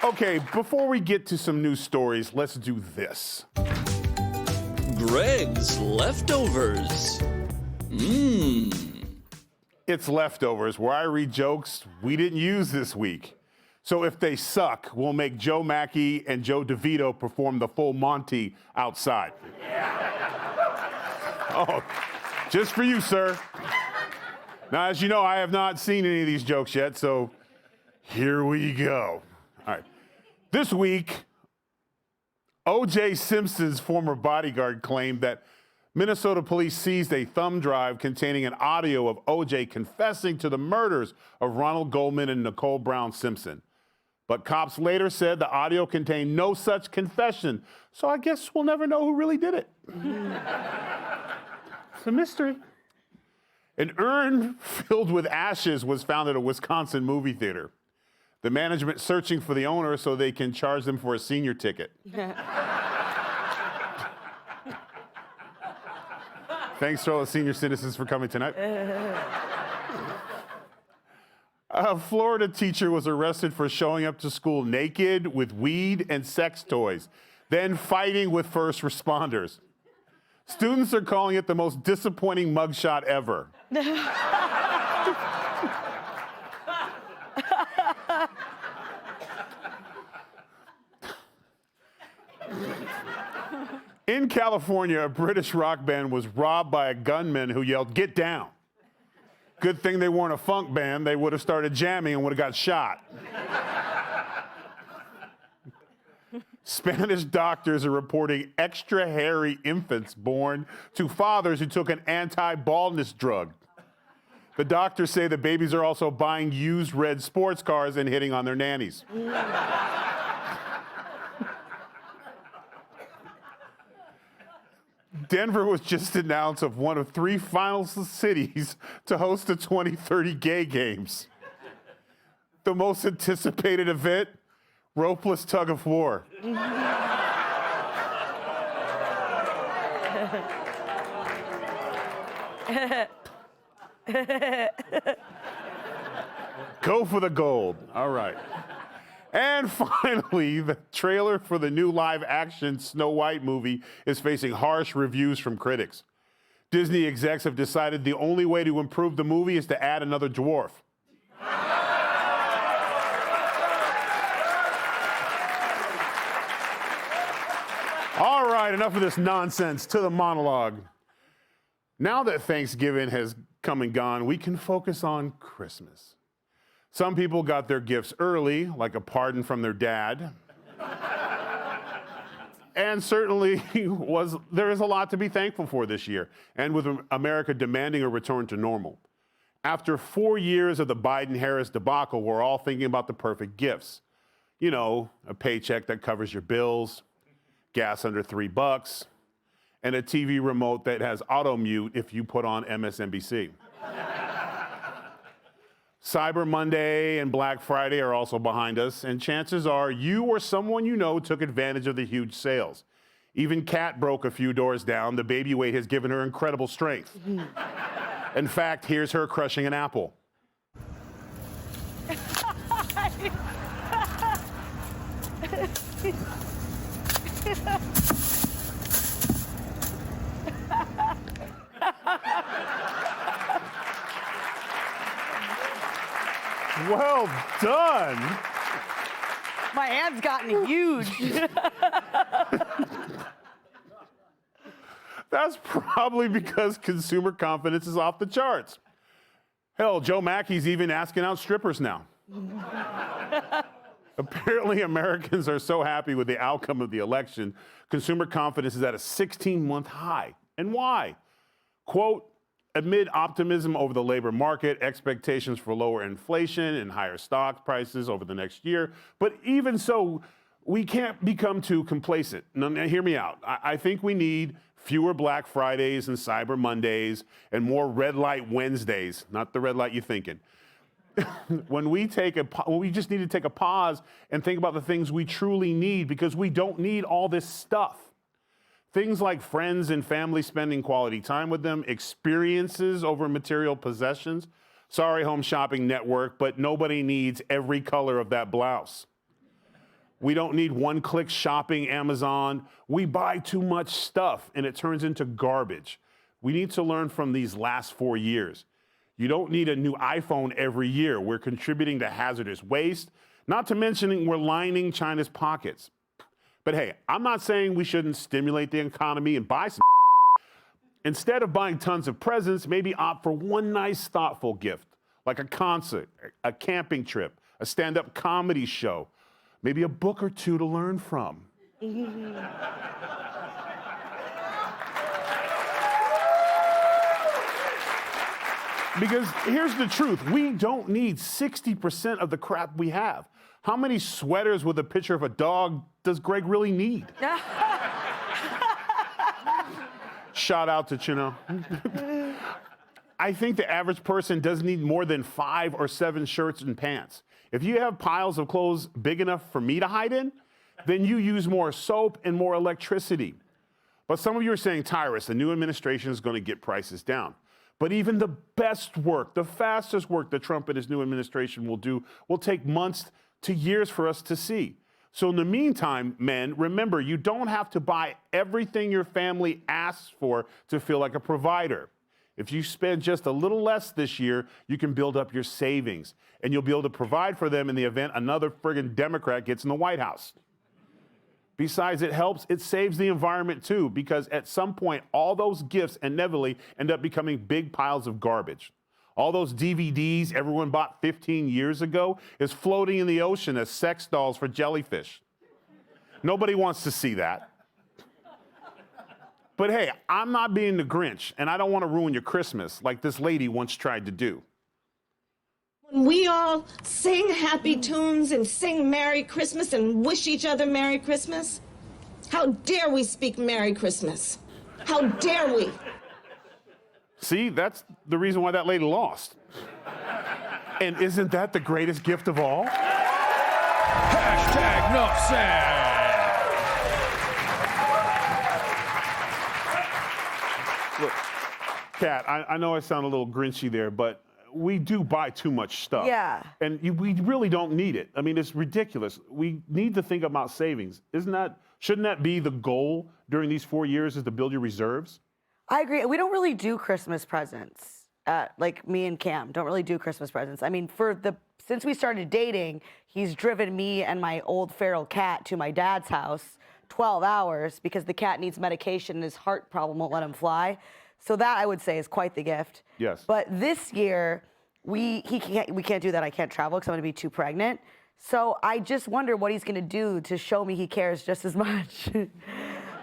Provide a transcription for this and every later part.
Okay, before we get to some news stories, let's do this. Greg's Leftovers. It's Leftovers, where I read jokes we didn't use this week. So if they suck, we'll make Joe Mackey and Joe DeVito perform the full Monty outside. Oh, just for you, sir. Now, as you know, I have not seen any of these jokes yet, so here we go. All right. This week, O.J. Simpson's former bodyguard claimed that Minnesota police seized a thumb drive containing an audio of O.J. confessing to the murders of Ronald Goldman and Nicole Brown Simpson. But cops later said the audio contained no such confession, so I guess we'll never know who really did it. It's a mystery. An urn filled with ashes was found at a Wisconsin movie theater. The management searching for the owner so they can charge them for a senior ticket. Thanks to all the senior citizens for coming tonight. A Florida teacher was arrested for showing up to school naked with weed and sex toys, then fighting with first responders. Students are calling it the most disappointing mugshot ever. In California, a British rock band was robbed by a gunman who yelled, "Get down." Good thing they weren't a funk band. They would have started jamming and would have got shot. Spanish doctors are reporting extra hairy infants born to fathers who took an anti-baldness drug. The doctors say the babies are also buying used red sports cars and hitting on their nannies. Denver was just announced as one of 3 finalist cities to host the 2030 Gay Games. The most anticipated event, ropeless tug of war. Go for the gold. All right. And finally, the trailer for the new live-action Snow White movie is facing harsh reviews from critics. Disney execs have decided the only way to improve the movie is to add another dwarf. All right, enough of this nonsense. To the monologue. Now that Thanksgiving has come and gone, we can focus on Christmas. Some people got their gifts early, like a pardon from their dad. And certainly there is a lot to be thankful for this year, and with America demanding a return to normal. After 4 years of the Biden-Harris debacle, we're all thinking about the perfect gifts. You know, a paycheck that covers your bills, gas under $3, and a TV remote that has auto mute if you put on MSNBC. Cyber Monday and Black Friday are also behind us, and chances are you or someone you know took advantage of the huge sales. Even Kat broke a few doors down. The baby weight has given her incredible strength. In fact, here's her crushing an apple. Well done. My hand's gotten huge. That's probably because consumer confidence is off the charts. Hell, Joe Mackey's even asking out strippers now. Apparently, Americans are so happy with the outcome of the election, consumer confidence is at a 16-month high. And why? Quote, amid optimism over the labor market, expectations for lower inflation and higher stock prices over the next year. But even so, we can't become too complacent. Now, hear me out. I think we need fewer Black Fridays and Cyber Mondays and more red light Wednesdays, not the red light you're thinking. We just need to take a pause and think about the things we truly need, because we don't need all this stuff. Things like friends and family spending quality time with them, experiences over material possessions. Sorry, Home Shopping Network, but nobody needs every color of that blouse. We don't need one-click shopping, Amazon. We buy too much stuff and it turns into garbage. We need to learn from these last 4 years. You don't need a new iPhone every year. We're contributing to hazardous waste, not to mention we're lining China's pockets. But hey, I'm not saying we shouldn't stimulate the economy and buy some. Instead of buying tons of presents, maybe opt for one nice, thoughtful gift, like a concert, a camping trip, a stand-up comedy show, maybe a book or two to learn from. Because here's the truth, we don't need 60% of the crap we have. How many sweaters with a picture of a dog does Greg really need? Shout out to Chino. I think the average person doesn't need more than 5 or 7 shirts and pants. If you have piles of clothes big enough for me to hide in, then you use more soap and more electricity. But some of you are saying, Tyrus, the new administration is going to get prices down. But even the best work, the fastest work that Trump and his new administration will do will take months to years for us to see. So in the meantime, men, remember, you don't have to buy everything your family asks for to feel like a provider. If you spend just a little less this year, you can build up your savings, and you'll be able to provide for them in the event another friggin' Democrat gets in the White House. Besides, it saves the environment too, because at some point, all those gifts inevitably end up becoming big piles of garbage. All those DVDs everyone bought 15 years ago is floating in the ocean as sex dolls for jellyfish. Nobody wants to see that. But hey, I'm not being the Grinch, and I don't want to ruin your Christmas like this lady once tried to do. When we all sing happy tunes and sing Merry Christmas and wish each other Merry Christmas, how dare we speak Merry Christmas? How dare we? See, that's the reason why that lady lost. And isn't that the greatest gift of all? Hashtag enough said. Look, Kat, I know I sound a little grinchy there, but we do buy too much stuff. Yeah. And we really don't need it. I mean, it's ridiculous. We need to think about savings. Shouldn't that be the goal during these 4 years, is to build your reserves? I agree. We don't really do Christmas presents. Like me and Cam don't really do Christmas presents. I mean, since we started dating, he's driven me and my old feral cat to my dad's house 12 hours because the cat needs medication and his heart problem won't let him fly. So that, I would say, is quite the gift. Yes. But this year, we can't do that. I can't travel because I'm going to be too pregnant. So I just wonder what he's going to do to show me he cares just as much.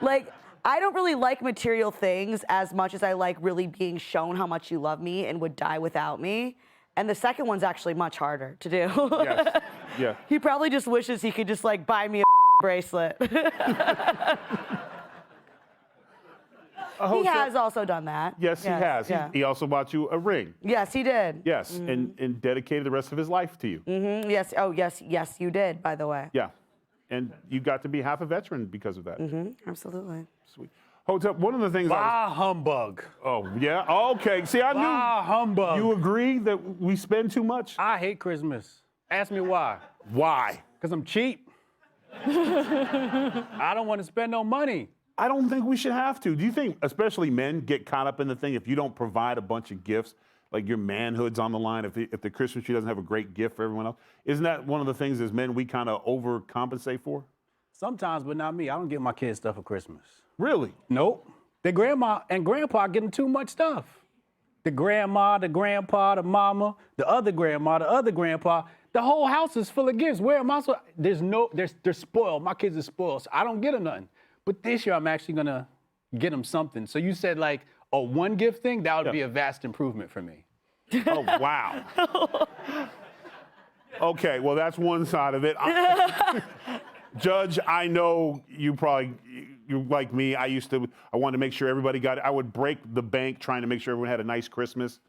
Like, I don't really like material things as much as I like really being shown how much you love me and would die without me. And the second one's actually much harder to do. Yes. Yeah. He probably just wishes he could just like buy me a bracelet. He has also done that. Yes, he has. Yeah. He also bought you a ring. Yes, he did. Yes, and dedicated the rest of his life to you. Mm-hmm. Yes. Oh, yes, you did, by the way. Yeah. And you got to be half a veteran because of that. Mm-hmm. Absolutely. Sweet. Hotep, one of the things Humbug. Oh, yeah? Okay. See, I knew Humbug. you agree that we spend too much? I hate Christmas. Ask me why. Why? Because I'm cheap. I don't want to spend no money. I don't think we should have to. Do you think, especially men, get caught up in the thing if you don't provide a bunch of gifts, like your manhood's on the line, if the Christmas tree doesn't have a great gift for everyone else? Isn't that one of the things as men we kind of overcompensate for? Sometimes, but not me. I don't get my kids stuff for Christmas. Really? Nope. The grandma and grandpa getting too much stuff. The grandma, the grandpa, the mama, the other grandma, the other grandpa. The whole house is full of gifts. Where am I they're spoiled. My kids are spoiled, so I don't get them nothing. But this year, I'm actually going to get them something. So you said like a one gift thing? That would be a vast improvement for me. Oh, wow. Okay, well, that's one side of it. Judge, I know you like me. I wanted to make sure everybody got it. I would break the bank trying to make sure everyone had a nice Christmas.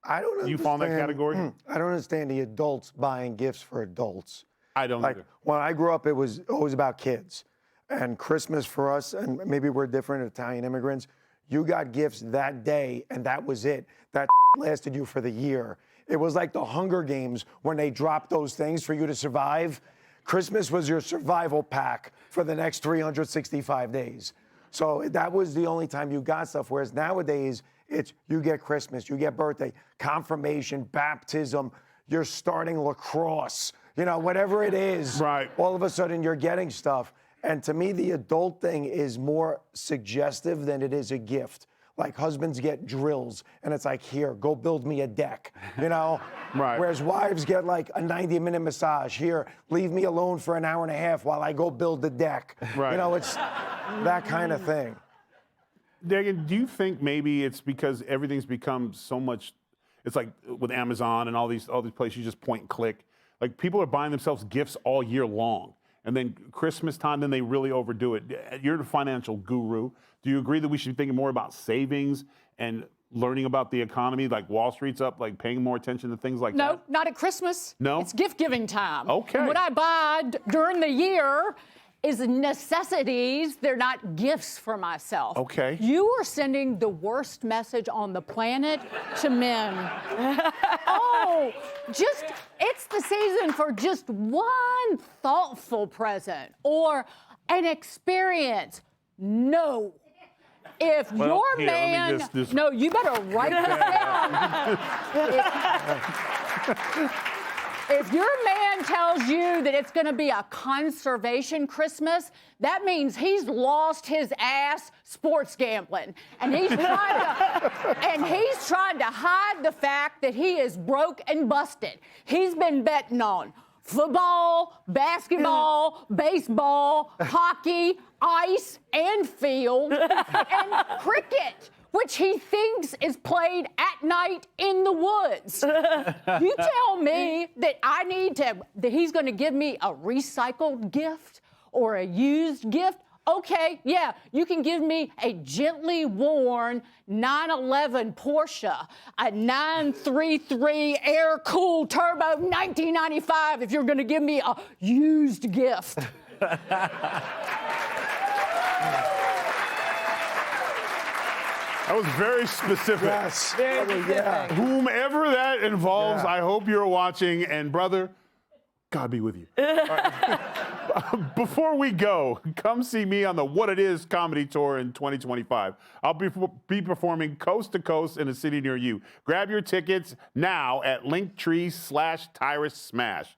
I don't understand. You fall in that category? I don't understand the adults buying gifts for adults. I don't Like, either. when I grew up, it was always about kids. And Christmas for us, and maybe we're different Italian immigrants, you got gifts that day, and that was it. That lasted you for the year. It was like the Hunger Games when they dropped those things for you to survive. Christmas was your survival pack for the next 365 days. So that was the only time you got stuff. Whereas nowadays, it's you get Christmas, you get birthday, confirmation, baptism, you're starting lacrosse, you know, whatever it is. Right. All of a sudden you're getting stuff. And to me, the adult thing is more suggestive than it is a gift. Like husbands get drills, and it's like, here, go build me a deck, you know? Right. Whereas wives get like a 90-minute massage. Here, leave me alone for an hour and a half while I go build the deck. Right. You know, it's that kind of thing. Dagan, do you think maybe it's because everything's become so much, it's like with Amazon and all these places, you just point and click. Like people are buying themselves gifts all year long. And then Christmas time, then they really overdo it. You're the financial guru. Do you agree that we should be thinking more about savings and learning about the economy, like Wall Street's up, like paying more attention to things like that? No, not at Christmas. No? It's gift-giving time. Okay. And what I buy during the year is necessities. They're not gifts for myself. Okay. You are sending the worst message on the planet to men. Oh, it's the season for just one thoughtful present or an experience. No. If Well, your here, let me man, just- no, you better write this down. If your man tells you that it's going to be a conservation Christmas, that means he's lost his ass sports gambling, and he's trying to hide the fact that he is broke and busted. He's been betting on football, basketball, baseball, hockey, ice and field, and cricket, which he thinks is played at night in the woods. You tell me that that he's gonna give me a recycled gift or a used gift? Okay, yeah, you can give me a gently worn 911 Porsche, a 933 air-cooled turbo 1995 if you're gonna give me a used gift. That was very specific. Yes. Yeah. Whomever that involves, Yeah. I hope you're watching. And brother, God be with you. All right. Before we go, come see me on the What It Is comedy tour in 2025. I'll be performing coast to coast in a city near you. Grab your tickets now at Linktree/Tyrus Smash.